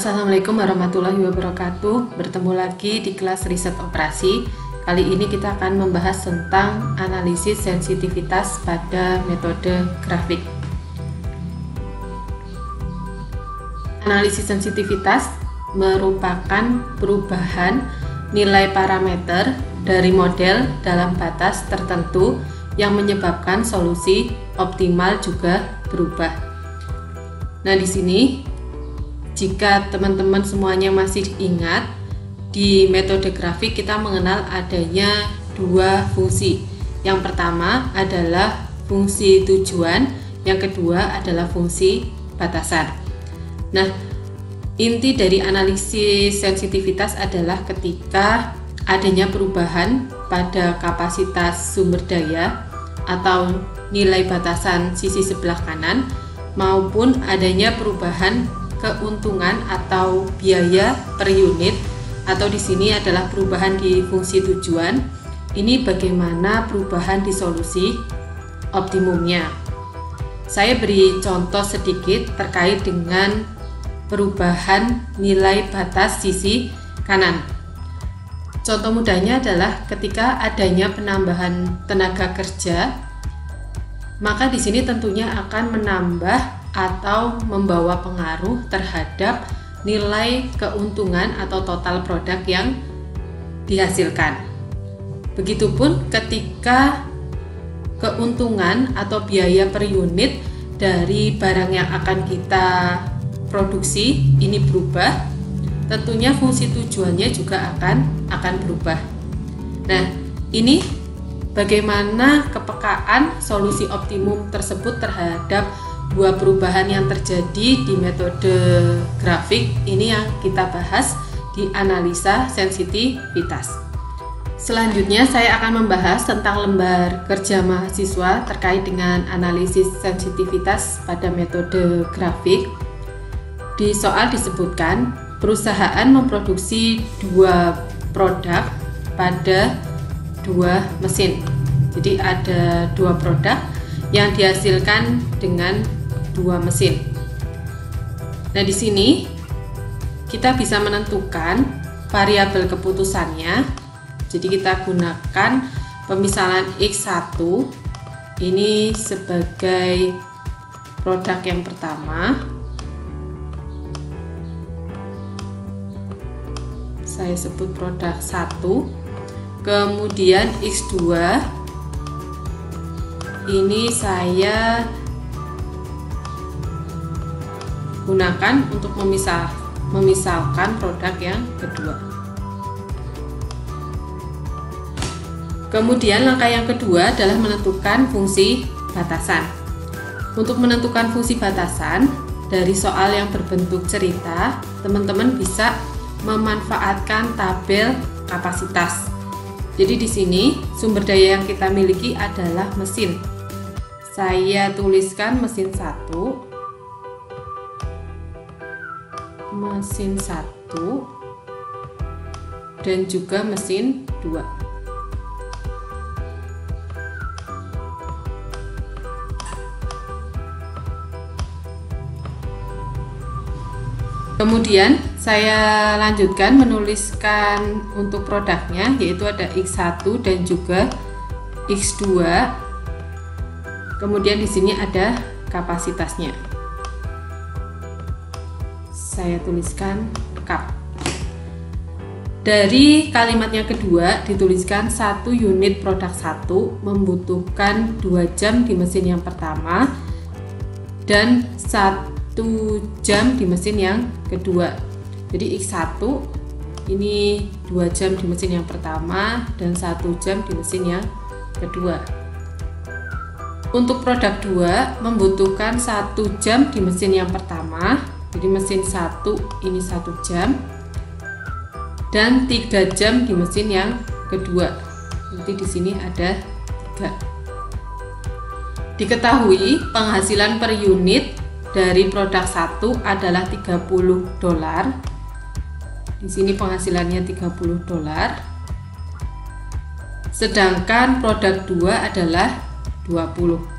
Assalamualaikum warahmatullahi wabarakatuh. Bertemu lagi di kelas riset operasi. Kali ini kita akan membahas tentang analisis sensitivitas pada metode grafik. Analisis sensitivitas merupakan perubahan nilai parameter dari model dalam batas tertentu yang menyebabkan solusi optimal juga berubah. Nah, di sini jika teman-teman semuanya masih ingat, di metode grafik kita mengenal adanya dua fungsi. Yang pertama adalah fungsi tujuan, yang kedua adalah fungsi batasan. Nah, inti dari analisis sensitivitas adalah ketika adanya perubahan pada kapasitas sumber daya atau nilai batasan sisi sebelah kanan, maupun adanya perubahan keuntungan atau biaya per unit, atau di sini adalah perubahan di fungsi tujuan. Ini bagaimana perubahan di solusi optimumnya. Saya beri contoh sedikit terkait dengan perubahan nilai batas sisi kanan. Contoh mudahnya adalah ketika adanya penambahan tenaga kerja, maka di sini tentunya akan menambah atau membawa pengaruh terhadap nilai keuntungan atau total produk yang dihasilkan. Begitupun ketika keuntungan atau biaya per unit dari barang yang akan kita produksi ini berubah, tentunya fungsi tujuannya juga akan berubah. Nah, ini bagaimana kepekaan solusi optimum tersebut terhadap dua perubahan yang terjadi di metode grafik ini yang kita bahas di analisa sensitivitas. Selanjutnya saya akan membahas tentang lembar kerja mahasiswa terkait dengan analisis sensitivitas pada metode grafik. Di soal disebutkan perusahaan memproduksi dua produk pada dua mesin. Jadi ada dua produk yang dihasilkan dengan dua mesin. Nah, di sini kita bisa menentukan variabel keputusannya. Jadi kita gunakan pemisalan X1 ini sebagai produk yang pertama. Saya sebut produk 1. Kemudian X2 ini saya gunakan untuk memisalkan produk yang kedua. Kemudian langkah yang kedua adalah menentukan fungsi batasan. Untuk menentukan fungsi batasan dari soal yang berbentuk cerita, teman-teman bisa memanfaatkan tabel kapasitas. Jadi di sini sumber daya yang kita miliki adalah mesin. Saya tuliskan mesin 1, dan juga mesin 2. Kemudian saya lanjutkan menuliskan untuk produknya, yaitu ada X1 dan juga X2. Kemudian di sini ada kapasitasnya. Saya tuliskan kap. Dari kalimat yang kedua dituliskan 1 unit produk 1 membutuhkan 2 jam di mesin yang pertama dan 1 jam di mesin yang kedua. Jadi X1 ini 2 jam di mesin yang pertama dan 1 jam di mesin yang kedua. Untuk produk 2 membutuhkan 1 jam di mesin yang pertama. Jadi mesin 1 ini 1 jam dan 3 jam di mesin yang kedua. Jadi di sini ada 3. Diketahui penghasilan per unit dari produk 1 adalah $30. Di sini penghasilannya $30. Sedangkan produk 2 adalah 20.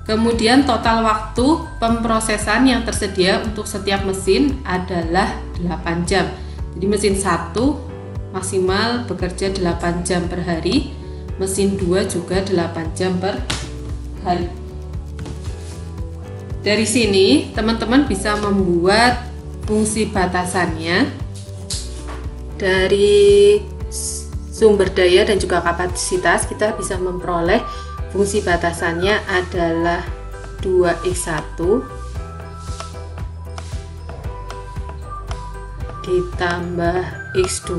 Kemudian total waktu pemrosesan yang tersedia untuk setiap mesin adalah 8 jam. Jadi mesin 1 maksimal bekerja 8 jam per hari, mesin 2 juga 8 jam per hari. Dari sini teman-teman bisa membuat fungsi batasannya dari sumber daya dan juga kapasitas. Kita bisa memperoleh fungsi batasannya adalah 2x1 ditambah x2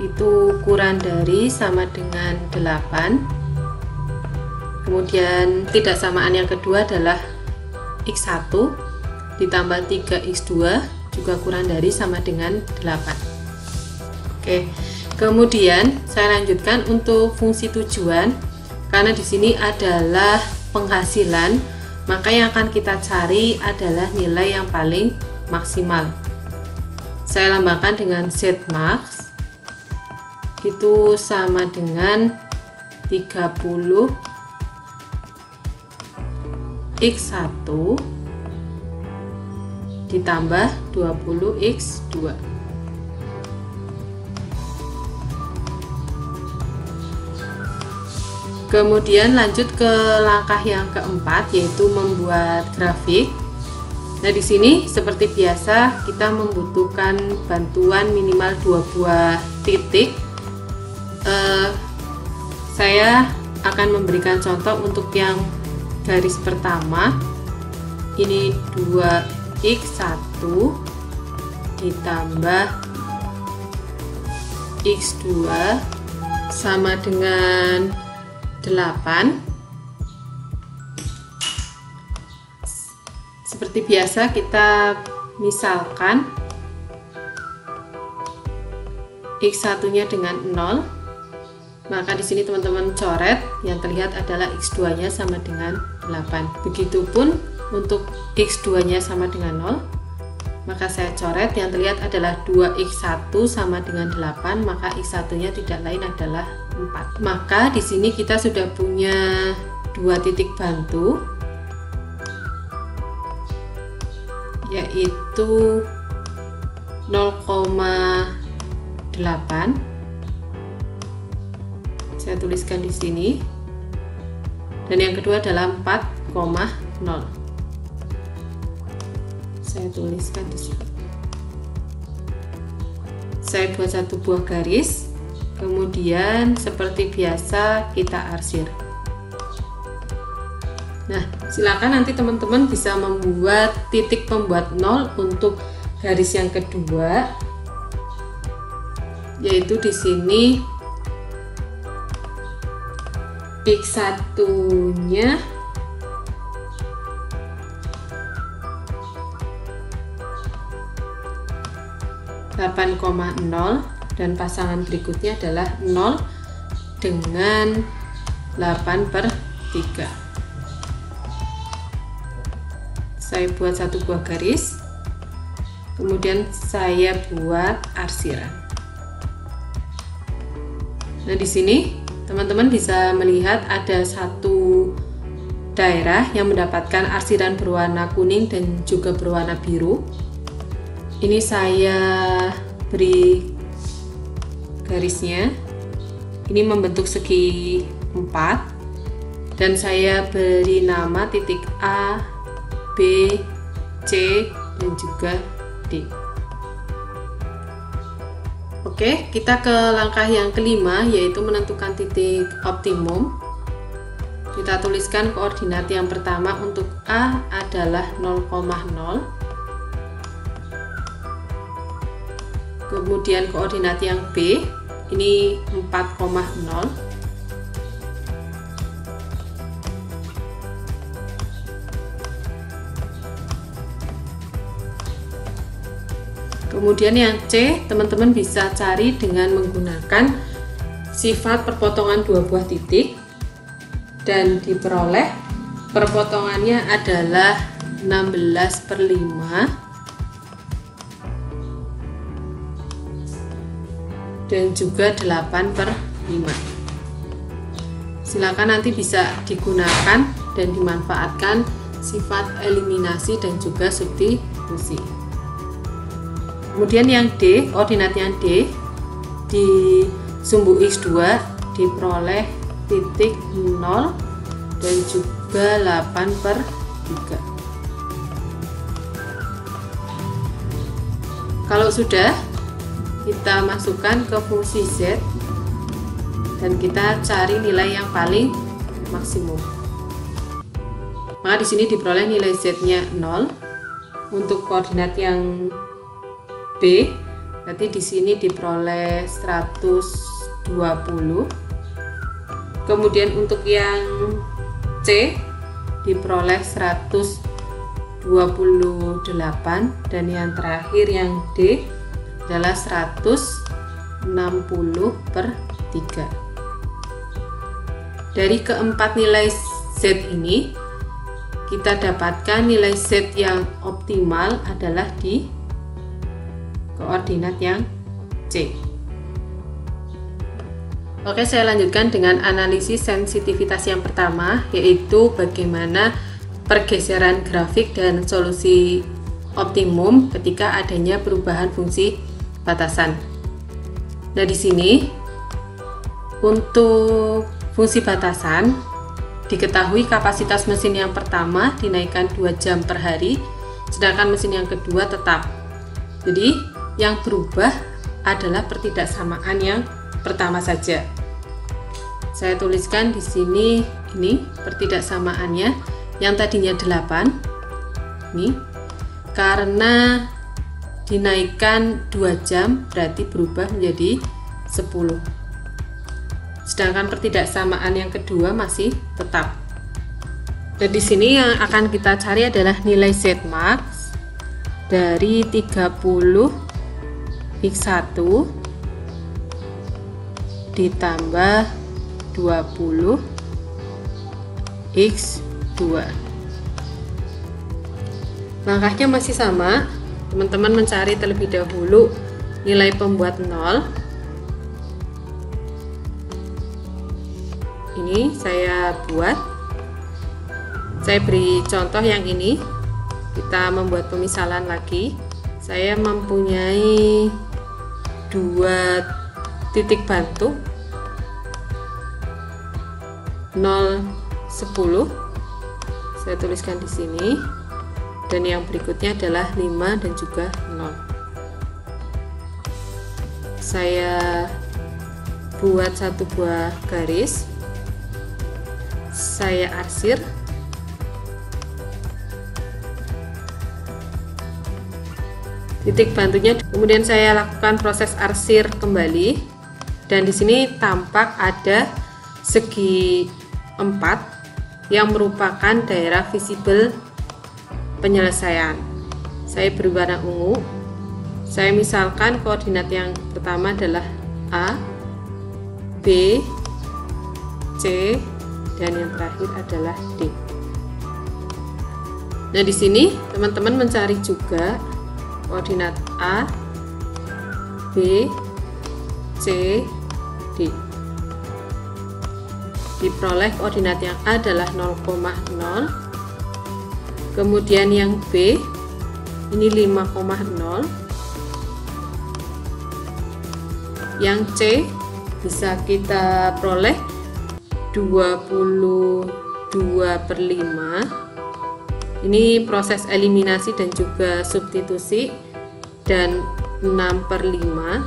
itu kurang dari sama dengan 8. Kemudian tidak samaan yang kedua adalah x1 ditambah 3x2 juga kurang dari sama dengan 8. Oke. Kemudian saya lanjutkan untuk fungsi tujuan, karena di sini adalah penghasilan, maka yang akan kita cari adalah nilai yang paling maksimal. Saya lambangkan dengan Z max, itu sama dengan 30 x1 ditambah 20 x2. Kemudian lanjut ke langkah yang keempat, yaitu membuat grafik. Nah, di sini seperti biasa kita membutuhkan bantuan minimal 2 buah titik. Saya akan memberikan contoh untuk yang garis pertama. Ini 2x1 ditambah x2 sama dengan 8. Seperti biasa kita misalkan x1 nya dengan 0, maka di sini teman-teman coret, yang terlihat adalah x2 nya sama dengan 8. Begitupun untuk x2 nya sama dengan 0, maka saya coret, yang terlihat adalah 2x1 sama dengan 8, maka x1 nya tidak lain adalah 4. Maka di sini kita sudah punya 2 titik bantu, yaitu 0,8. Saya tuliskan di sini. Dan yang kedua adalah 4,0. Saya tuliskan di sini. Saya buat satu buah garis. Kemudian seperti biasa kita arsir. Nah, silakan nanti teman-teman bisa membuat titik pembuat 0 untuk garis yang kedua, yaitu di sini x1 nya (8,0) dan pasangan berikutnya adalah 0 dengan 8/3. Saya buat satu buah garis, kemudian saya buat arsiran. Nah, di sini teman-teman bisa melihat ada satu daerah yang mendapatkan arsiran berwarna kuning dan juga berwarna biru. Ini saya beri garisnya, ini membentuk segi 4, dan saya beri nama titik A, B, C, dan juga D. Oke, kita ke langkah yang kelima, yaitu menentukan titik optimum. Kita tuliskan koordinat yang pertama untuk A adalah 0,0. Kemudian koordinat yang B ini 4,0. Kemudian yang C, teman-teman bisa cari dengan menggunakan sifat perpotongan 2 buah titik, dan diperoleh perpotongannya adalah 16/5 dan juga 8/5. Silakan nanti bisa digunakan dan dimanfaatkan sifat eliminasi dan juga substitusi. Kemudian yang D, koordinatnya D di sumbu X2 diperoleh titik 0 dan juga 8/3. Kalau sudah, kita masukkan ke fungsi Z dan kita cari nilai yang paling maksimum. Maka di sini diperoleh nilai Z-nya 0. Untuk koordinat yang B, berarti di sini diperoleh 120. Kemudian untuk yang C diperoleh 128 dan yang terakhir yang D adalah 160/3. Dari keempat nilai Z ini kita dapatkan nilai Z yang optimal adalah di koordinat yang C. Oke, saya lanjutkan dengan analisis sensitivitas yang pertama, yaitu bagaimana pergeseran grafik dan solusi optimum ketika adanya perubahan fungsi batasan. Nah, di sini untuk fungsi batasan diketahui kapasitas mesin yang pertama dinaikkan 2 jam per hari, sedangkan mesin yang kedua tetap. Jadi yang berubah adalah pertidaksamaan yang pertama saja. Saya tuliskan di sini ini pertidaksamaannya yang tadinya 8 ini karena dinaikkan 2 jam berarti berubah menjadi 10. Sedangkan pertidaksamaan yang kedua masih tetap. Dan di sini yang akan kita cari adalah nilai Z max dari 30 X1 ditambah 20 X2. Langkahnya masih sama, teman-teman mencari terlebih dahulu nilai pembuat 0. Ini saya buat, saya beri contoh yang ini. Kita membuat pemisalan lagi. Saya mempunyai 2 titik bantu 0, 10. Saya tuliskan di sini. Dan yang berikutnya adalah 5 dan juga 0. Saya buat satu buah garis. Saya arsir. Titik bantunya, kemudian saya lakukan proses arsir kembali. Dan di sini tampak ada segi 4 yang merupakan daerah visible penyelesaian. Saya beri warna ungu. Saya misalkan koordinat yang pertama adalah A, B, C, dan yang terakhir adalah D. Nah, di sini teman-teman mencari juga koordinat A, B, C, D. Diperoleh koordinat yang A adalah 0,0. Kemudian yang B ini 5,0. Yang C bisa kita peroleh 22/5. Ini proses eliminasi dan juga substitusi, dan 6/5.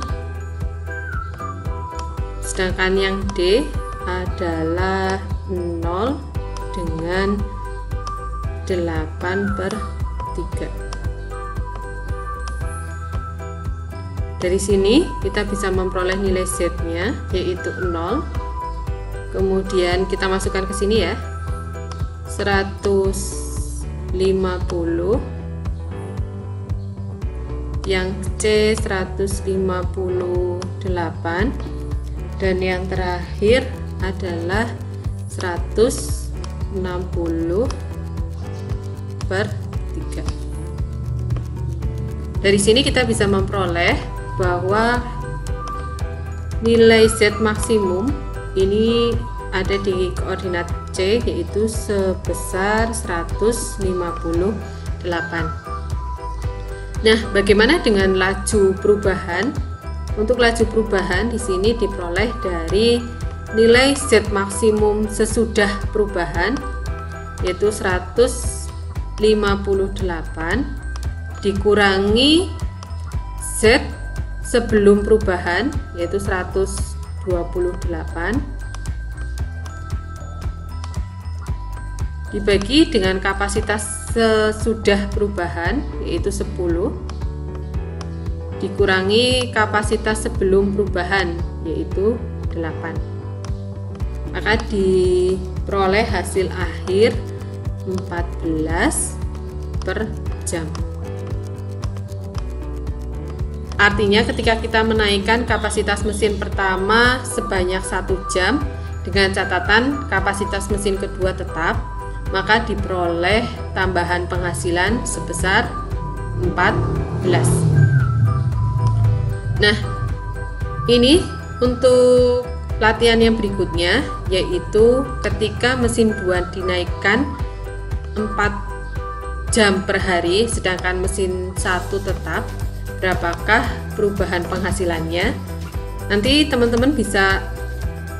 Sedangkan yang D adalah 0 dengan 8/3. Dari sini kita bisa memperoleh nilai Z-nya yaitu 0. Kemudian kita masukkan ke sini ya. 150. Yang C 158 dan yang terakhir adalah 160/3. Dari sini kita bisa memperoleh bahwa nilai Z maksimum ini ada di koordinat C, yaitu sebesar 158. Nah, bagaimana dengan laju perubahan? Untuk laju perubahan di sini diperoleh dari nilai Z maksimum sesudah perubahan, yaitu 158 dikurangi Z sebelum perubahan, yaitu 128, dibagi dengan kapasitas sesudah perubahan, yaitu 10, dikurangi kapasitas sebelum perubahan, yaitu 8. Maka diperoleh hasil akhir 14 per jam. Artinya ketika kita menaikkan kapasitas mesin pertama sebanyak 1 jam dengan catatan kapasitas mesin kedua tetap, maka diperoleh tambahan penghasilan sebesar 14. Nah, ini untuk latihan yang berikutnya, yaitu ketika mesin 2 dinaikkan 4 jam per hari sedangkan mesin 1 tetap, berapakah perubahan penghasilannya? Nanti teman-teman bisa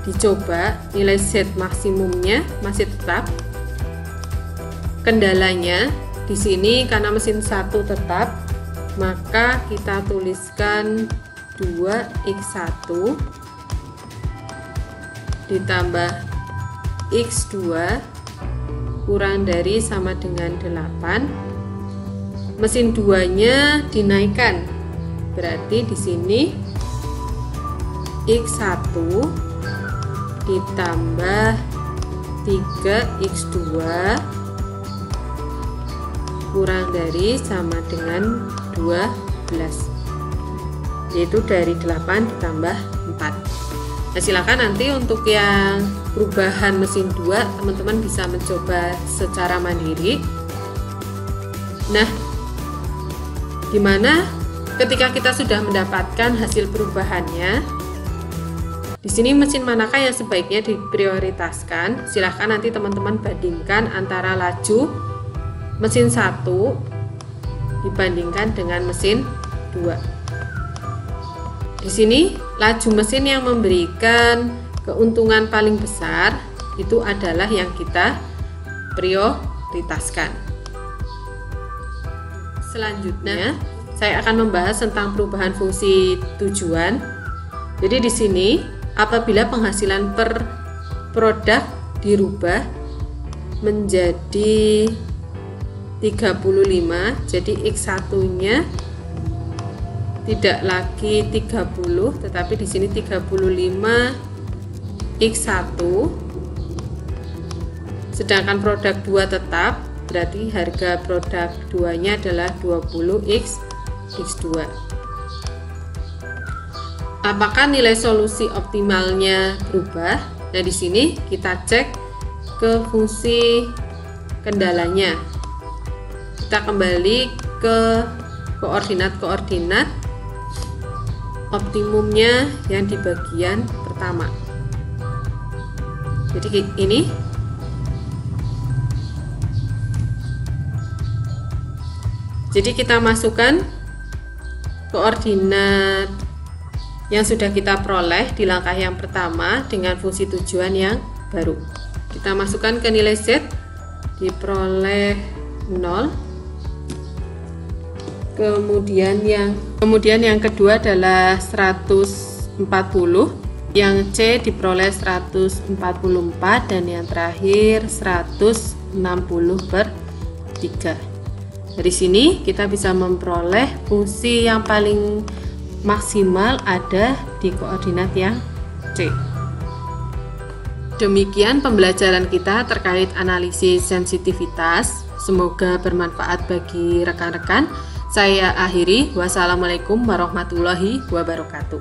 dicoba, nilai Z maksimumnya masih tetap. Kendalanya di sini karena mesin 1 tetap, maka kita tuliskan 2x1 ditambah x2 kurang dari sama dengan 8. Mesin 2-nya dinaikkan, berarti di sini x1 ditambah 3x2 kurang dari sama dengan 12, yaitu dari 8 ditambah 4. Nah, silakan nanti untuk yang perubahan mesin 2 teman-teman bisa mencoba secara mandiri. Nah, gimana ketika kita sudah mendapatkan hasil perubahannya? Di sini mesin manakah yang sebaiknya diprioritaskan? Silahkan nanti teman-teman bandingkan antara laju mesin 1 dibandingkan dengan mesin 2. Di sini laju mesin yang memberikan keuntungan paling besar itu adalah yang kita prioritaskan. Selanjutnya, saya akan membahas tentang perubahan fungsi tujuan. Jadi di sini apabila penghasilan per produk dirubah menjadi 35, jadi X1-nya tidak lagi 30, tetapi di sini 35 X1. Sedangkan produk 2 tetap, berarti harga produk 2-nya adalah 20 X2. Apakah nilai solusi optimalnya berubah? Nah, di sini kita cek ke fungsi kendalanya. Kita kembali ke koordinat optimumnya yang di bagian pertama. Jadi ini kita masukkan koordinat yang sudah kita peroleh di langkah yang pertama dengan fungsi tujuan yang baru. Kita masukkan ke nilai Z, diperoleh 0. Kemudian yang kedua adalah 140, yang C diperoleh 144, dan yang terakhir 160/3. Dari sini kita bisa memperoleh fungsi yang paling maksimal ada di koordinat yang C. Demikian pembelajaran kita terkait analisis sensitivitas. Semoga bermanfaat bagi rekan-rekan. Saya akhiri. Wassalamualaikum warahmatullahi wabarakatuh.